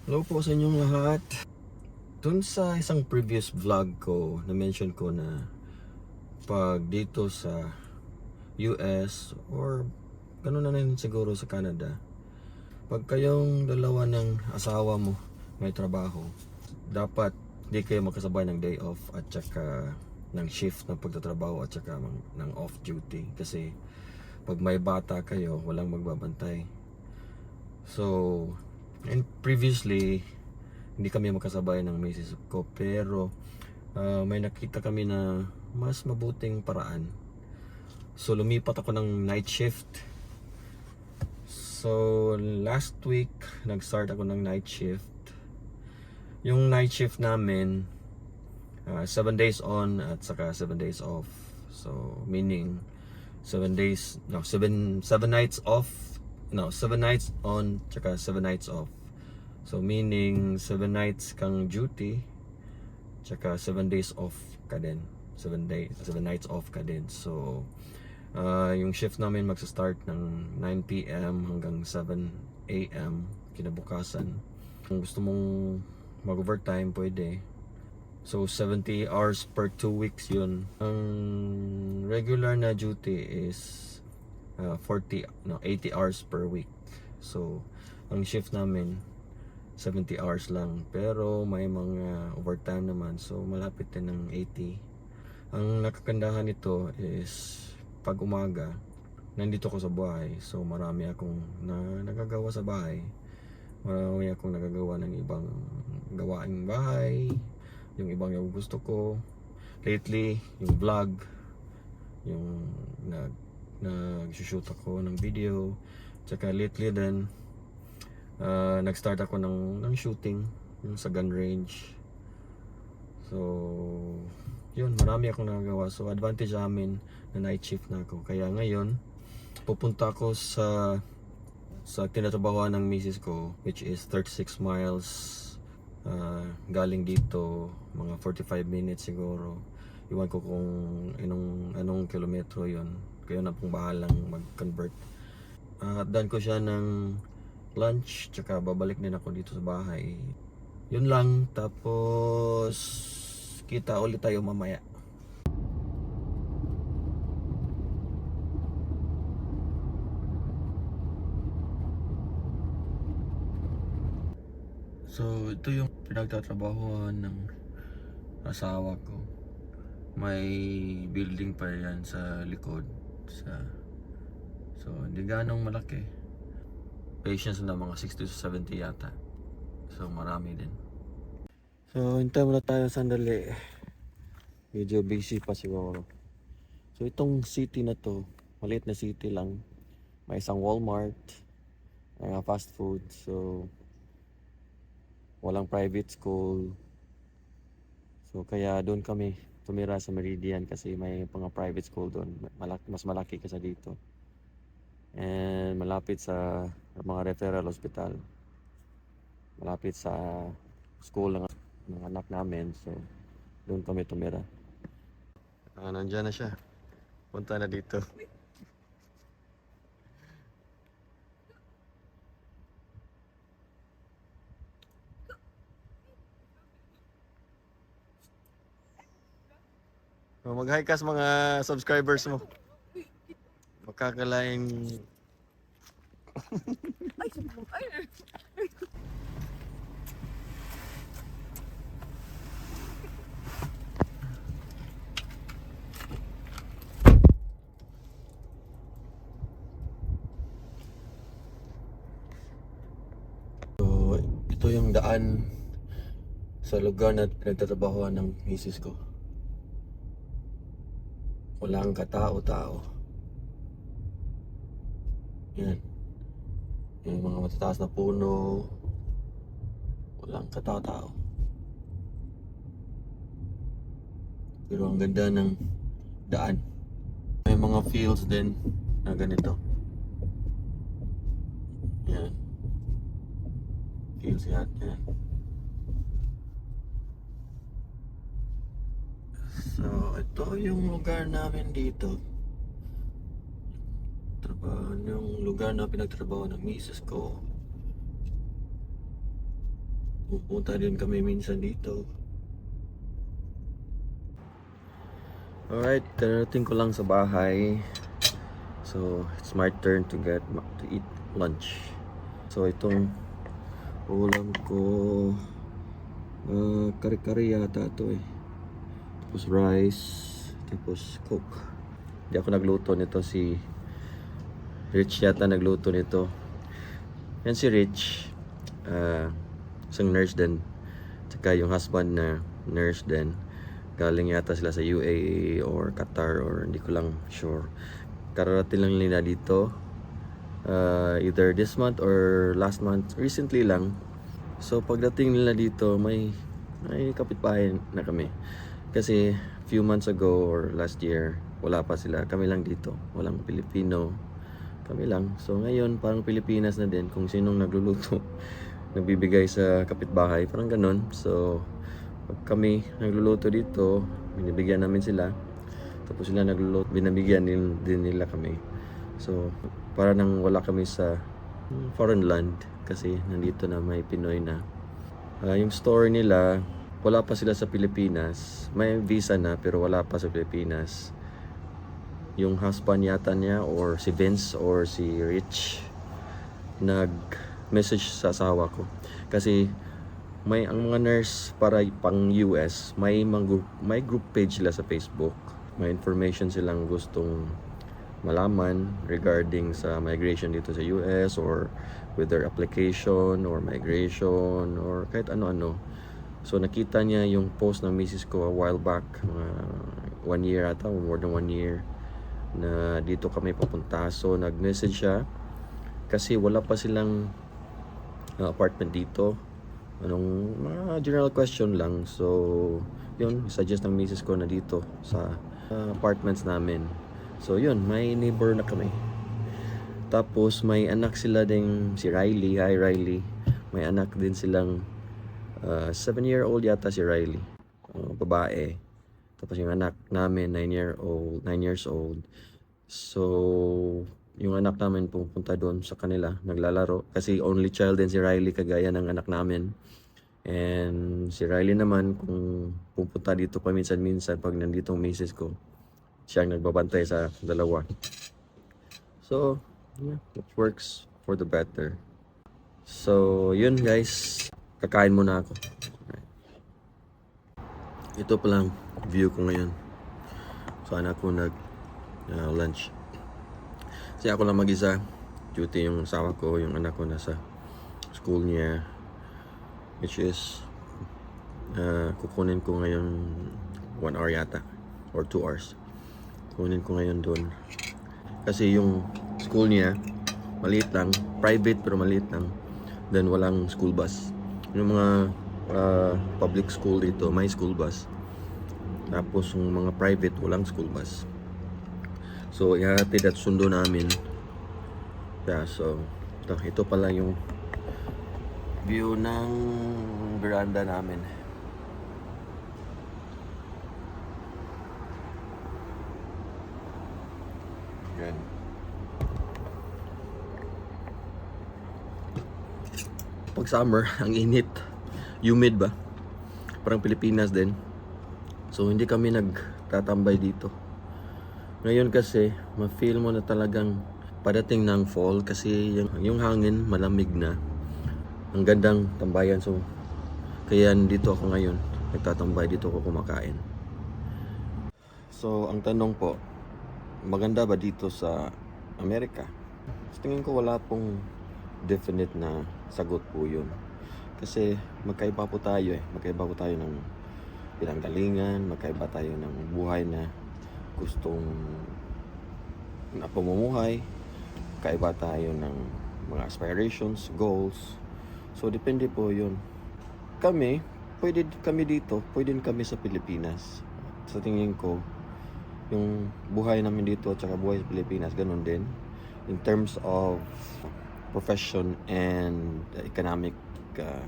Hello po sa inyong lahat. Dun sa isang previous vlog ko, na-mention ko na pag dito sa US or gano'n na rin siguro sa Canada, pag kayong dalawa ng asawa mo may trabaho, dapat di kayo magkasabay ng day off at saka ng shift ng pagtatrabaho at saka ng off duty. Kasi pag may bata kayo, walang magbabantay. So, and previously, hindi kami magkasabay ng misis ko, pero may nakita kami na mas mabuting paraan. So lumipat ako ng night shift. So last week nag-start ako ng night shift. Yung night shift namin 7 days on at saka 7 days off. So meaning 7 nights off. No, 7 nights on saka 7 nights off. So meaning 7 nights kang duty tsaka 7 days off ka din. 7 nights off ka din. So yung shift namin magsa-start ng 9 PM hanggang 7 AM kinabukasan. Kung gusto mong mag-overtime, pwede. So 70 hours per 2 weeks yun. Ang regular na duty is 80 hours per week. So ang shift namin 70 hours lang, pero may mga overtime naman, so malapit din ng 80. Ang nakakandahan nito is pag umaga nandito ko sa bahay, so marami akong nagagawa sa bahay. Marami akong nagagawa ng ibang gawaing bahay, yung ibang yung gusto ko. Lately yung vlog, yung nag-shoot ako ng video, tsaka lately din nag-start ako ng shooting yung sa gun range. So yun, marami akong nagagawa. So advantage amin na night shift na ako. Kaya ngayon pupunta ako sa tinatrabahoan ng misis ko, which is 36 miles. Galing dito mga 45 minutes siguro. Iwan ko kung anong kilometro yun. Kaya na pong bahalang mag-convert. Dan ko siya ng lunch, tsaka babalik din ako dito sa bahay. Yun lang, tapos kita ulit tayo mamaya. So ito yung pinagtatrabahuan ng asawa ko. May building pa yan sa likod. So hindi ganong malaki. Patients na mga 60 to 70 yata. So marami din. So hintay muna tayo sandali. Medyo busy pa siguro. So itong city na to, maliit na city lang. May isang Walmart, may mga fast food. So walang private school. So kaya doon kami tumira sa Meridian kasi may mga private school doon. Mas malaki kaysa dito. And malapit sa mga referral hospital. Malapit sa school ng anak namin. So doon kami tumira. Nandiyan na siya. Punta na dito. Mag-hi ka sa mga subscribers mo. Makakalaing So ito yung daan sa lugar na pinagtatrabahoan ng misis ko. Walang katao-tao. Yan. Yung mga matataas na puno. Walang katao-tao. Pero ang ganda ng daan. May mga fields din na ganito. Yan. Fields yan. Yan. So ito yung lugar namin dito. Yung lugar na pinagtrabaho ng misis ko. Pupunta din kami minsan dito. Alright, karating ko lang sa bahay. So, it's my turn to eat lunch. So, itong ulam ko, kare-kare yata ito eh. Tapos rice, tapos coke. Hindi ako nagluto nito, si Rich yata nagluto nito. Yan si Rich, isang nurse din. Tsaka yung husband na nurse din. Galing yata sila sa UAE or Qatar or hindi ko lang sure. Kararating lang nila dito. Either this month or last month. Recently lang. So pagdating nila dito, may kapitbahay na kami. Kasi few months ago or last year, wala pa sila. Kami lang dito. Walang Pilipino. Kami lang. So ngayon, parang Pilipinas na din. Kung sinong nagluluto, nagbibigay sa kapitbahay. Parang ganun. So pag kami nagluluto dito, binibigyan namin sila. Tapos sila nagluluto, binibigyan din nila kami. So para nang wala kami sa foreign land. Kasi nandito na may Pinoy na. Yung store nila, wala pa sila sa Pilipinas. May visa na pero wala pa sa Pilipinas. Yung husband yata niya or si Vince or si Rich nag-message sa asawa ko. Kasi ang mga nurse para pang US, may group page sila sa Facebook. May information silang gustong malaman regarding sa migration dito sa US or with their application or migration or kahit ano-ano. So nakita niya yung post ng misis ko a while back, 1 year ata, more than 1 year, na dito kami papunta. So nag-message siya kasi wala pa silang apartment dito. Anong mga general question lang. So yun, suggest ng misis ko na dito sa apartments namin. So yun, may neighbor na kami. Tapos may anak sila ding si Riley. Hi Riley. May anak din silang 7-year-old yata si Riley, babae. Tapos yung anak namin 9 years old. So yung anak namin pupunta doon sa kanila, naglalaro. Kasi only child din si Riley, kagaya ng anak namin. And si Riley naman, kung pupunta dito pa minsan-minsan pag nandito ang misis ko, siya ang nagbabantay sa dalawa. So yeah, it works for the better. So yun guys, kakain muna ako. Ito pa lang view ko ngayon. Saan ako lunch. Kasi ako lang mag-isa. Duty yung asawa ko, yung anak ko nasa school niya. Which is kukunin ko ngayon 1 hour yata or 2 hours. Kukunin ko ngayon doon. Kasi yung school niya maliit lang, private pero maliit lang. Then walang school bus. Yung mga public school dito, may school bus. Tapos yung mga private, walang school bus. So, ihatid at sundo namin. Yeah, so, ito pala yung view ng veranda namin. Yan. Pag summer, ang init. Humid ba? Parang Pilipinas din. So hindi kami nagtatambay dito. Ngayon kasi, ma-feel mo na talagang padating ng fall kasi yung hangin malamig na. Ang gandang tambayan. So kaya dito ako ngayon. Nagtatambay dito ako kumakain. So ang tanong po, maganda ba dito sa Amerika? Sa tingin ko wala pong definite na sagot po yun. Kasi magkaiba po tayo eh. Magkaiba po tayo ng pinanggalingan, magkaiba tayo ng buhay na gustong na pamumuhay. Magkaiba tayo ng mga aspirations, goals. So depende po yun. Pwede kami dito, pwede kami sa Pilipinas. Sa tingin ko, yung buhay namin dito at saka buhay sa Pilipinas, ganun din. In terms of profession and economic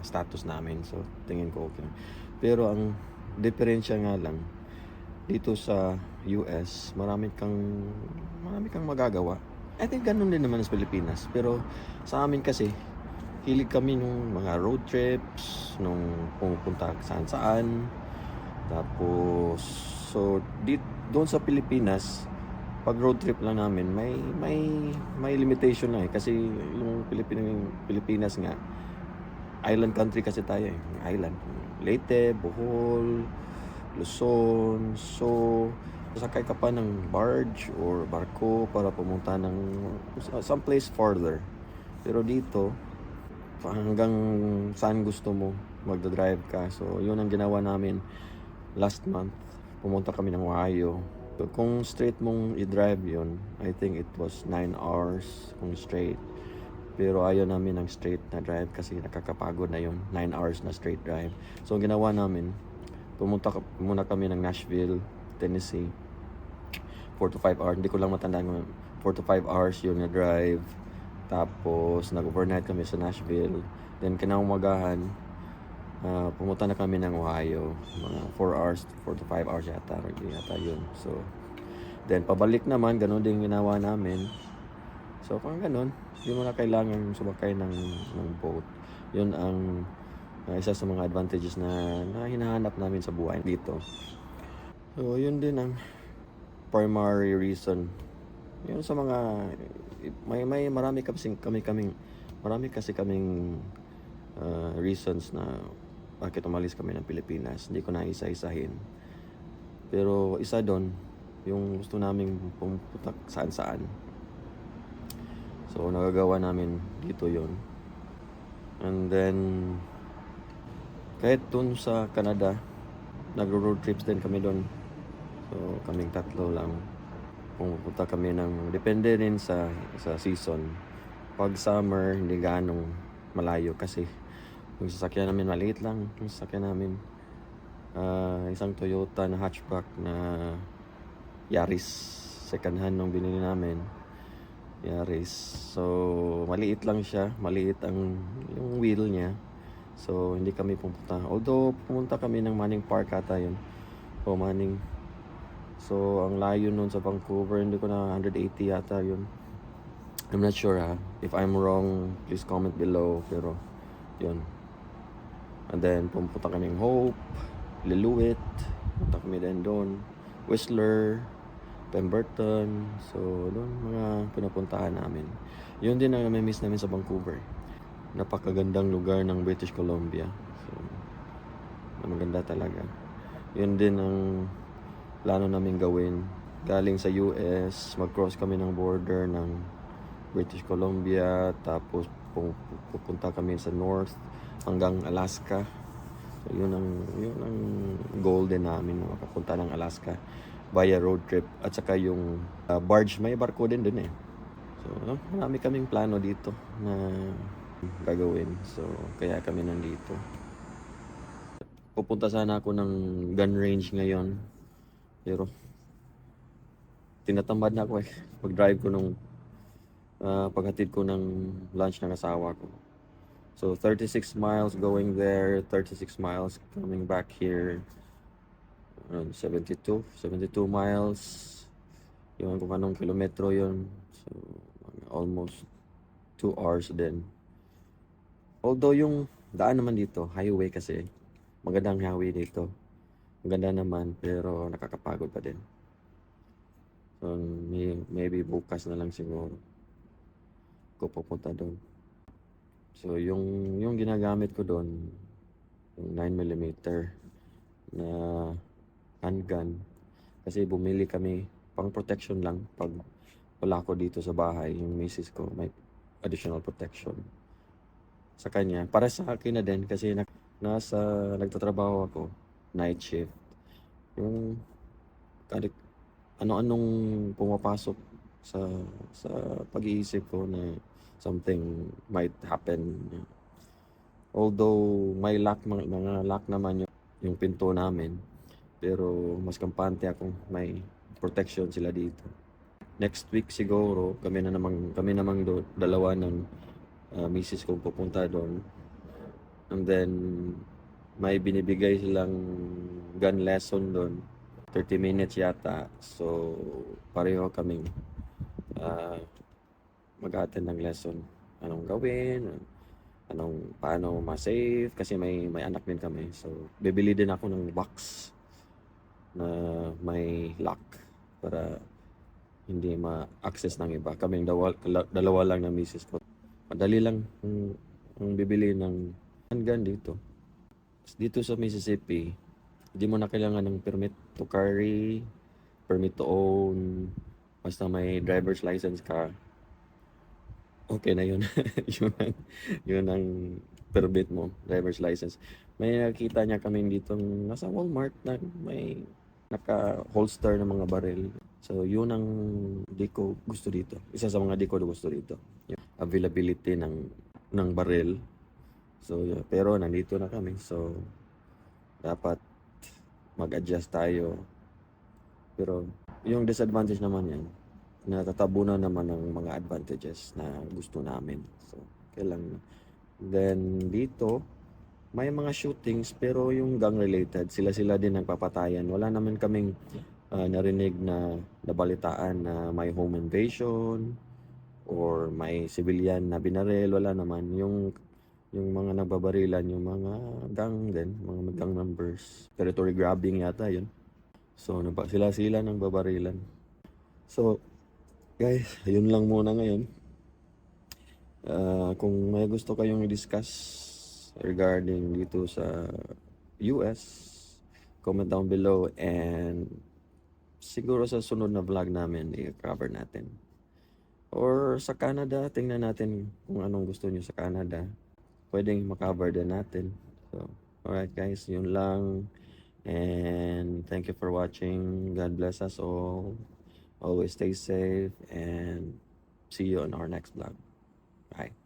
status namin. So, tingin ko okay. Pero ang diferensya nga lang, dito sa US, marami kang magagawa. I think ganun din naman sa Pilipinas. Pero sa amin kasi, hilig kami nung mga road trips, nung pumupunta saan saan. Tapos, so, doon sa Pilipinas, pag road trip lang namin, may limitation lang eh. Kasi yung Pilipinas nga, island country kasi tayo eh. Island. Leyte, Bohol, Luzon. So, sakay ka pa ng barge or barko para pumunta ng someplace farther. Pero dito, hanggang saan gusto mo magdadrive ka. So, yun ang ginawa namin last month. Pumunta kami ng Ohio. So, kung straight mong i-drive yun, I think it was 9 hours kung straight. Pero ayaw namin ng straight na drive kasi nakakapagod na yung 9 hours na straight drive. So, ang ginawa namin, pumunta muna kami ng Nashville, Tennessee. 4 to 5 hours. Hindi ko lang matandaan 4 to 5 hours yun na drive. Tapos, nag-overnight kami sa Nashville. Then, kinaumagahan, pumunta na kami ng Ohio. Mga 4 hours, 4 to 5 hours yata yun. So, then, pabalik naman, ganun din ginawa namin. So, kung ganun, hindi mo na kailangan sumakay ng boat. Yun ang isa sa mga advantages na hinahanap namin sa buhay dito. So, yun din ang primary reason. Yun sa mga marami kasi kaming reasons na bakit umalis kami ng Pilipinas. Hindi ko na isa-isahin. Pero isa doon, yung gusto naming pumunta saan-saan. So, nagagawa namin dito yon. And then, kahit dun sa Canada, nagro-road trips din kami doon. So, kaming tatlo lang. Pumunta kami depende rin sa season. Pag summer, hindi ganong malayo kasi yung sasakyan namin maliit lang. Yung sasakyan namin, isang Toyota na hatchback na Yaris. Second hand nung binili namin. Yaris. So, maliit lang siya. Maliit yung wheel niya. So, hindi kami pumunta. Although, pumunta kami ng Manning Park ata yun. Manning. So, ang layo nun sa Vancouver, hindi ko na 180 yata yun. I'm not sure ha. If I'm wrong, please comment below. Pero, yun. And then, pumunta kami ng Hope, Lillooet. Pumunta kami din doon. Whistler, Pemberton. So, doon mga pinapuntahan namin. Yun din ang nami-miss namin sa Vancouver. Napakagandang lugar ng British Columbia. So, maganda talaga. Yun din ang plano namin gawin. Galing sa US, mag-cross kami ng border ng British Columbia. Tapos, pupunta kami sa north hanggang Alaska. So, yun ang goal din namin, makapunta ng Alaska via road trip. At saka yung barge, may barko din dun eh. So, marami kaming plano dito na gagawin. So, kaya kami nandito. Pupunta sana ako ng gun range ngayon. Pero, tinatamad na ako eh. Pag-drive ko paghatid ko ng lunch ng asawa ko. So, 36 miles going there, 36 miles coming back here. 72 miles. Yung kung anong kilometro yun. So, almost 2 hours din. Although yung daan naman dito, highway kasi. Magandang highway dito. Maganda naman, pero nakakapagod pa din. So, maybe bukas na lang siguro ko pupunta doon. So, yung ginagamit ko doon, yung 9mm na handgun. Kasi bumili kami pang protection lang. Pag wala ko dito sa bahay, yung misis ko may additional protection sa kanya. Para sa akin na din kasi nagtatrabaho ako, night shift. Yung ano-anong pumapasok sa pag-iisip ko na something might happen. Although may mga lock naman yung pinto namin, pero mas kampante akong may protection sila dito. Next week siguro kami namang dalawa ng misis kong pupunta doon. And then may binibigay silang gun lesson doon. 30 minutes yata. So pareho kaming mag-attend ng lesson. Anong gawin? paano ma-save kasi may anak din kami. So, bibili din ako ng box na may lock para hindi ma-access ng iba. Kaming dalawa lang ng misis ko. Madali lang ang bibili ng handgun dito. Dito sa Mississippi, hindi mo na kailangan ng permit to carry, permit to own, basta may driver's license ka, okay na yun. yun ang permit mo, driver's license. May nakita niya kami dito nasa Walmart na may naka-holster ng mga baril. So, yun ang di ko gusto dito. Isa sa mga di ko gusto dito. Yung availability ng baril. So, pero nandito na kami. So, dapat mag-adjust tayo. Pero, yung disadvantage naman yan, natatabunan naman ng mga advantages na gusto namin. So, kailangan. Then, dito, may mga shootings pero yung gang-related, sila din nagpapatayan. Wala naman kaming narinig na nabalitaan na may home invasion or may civilian na binaril. Wala naman. Yung mga nagbabarilan, yung mga gang din, mga gang members. Territory grabbing yata yun. So, sila nang babarilan. So, guys, yun lang muna ngayon. Kung may gusto kayong i-discuss regarding dito sa US, comment down below and siguro sa sunod na vlog namin i-cover natin. Or sa Canada, tingnan natin kung anong gusto nyo sa Canada. Pwedeng makover din natin. So, alright guys, yun lang. And thank you for watching. God bless us all. Always stay safe and see you on our next vlog. Bye.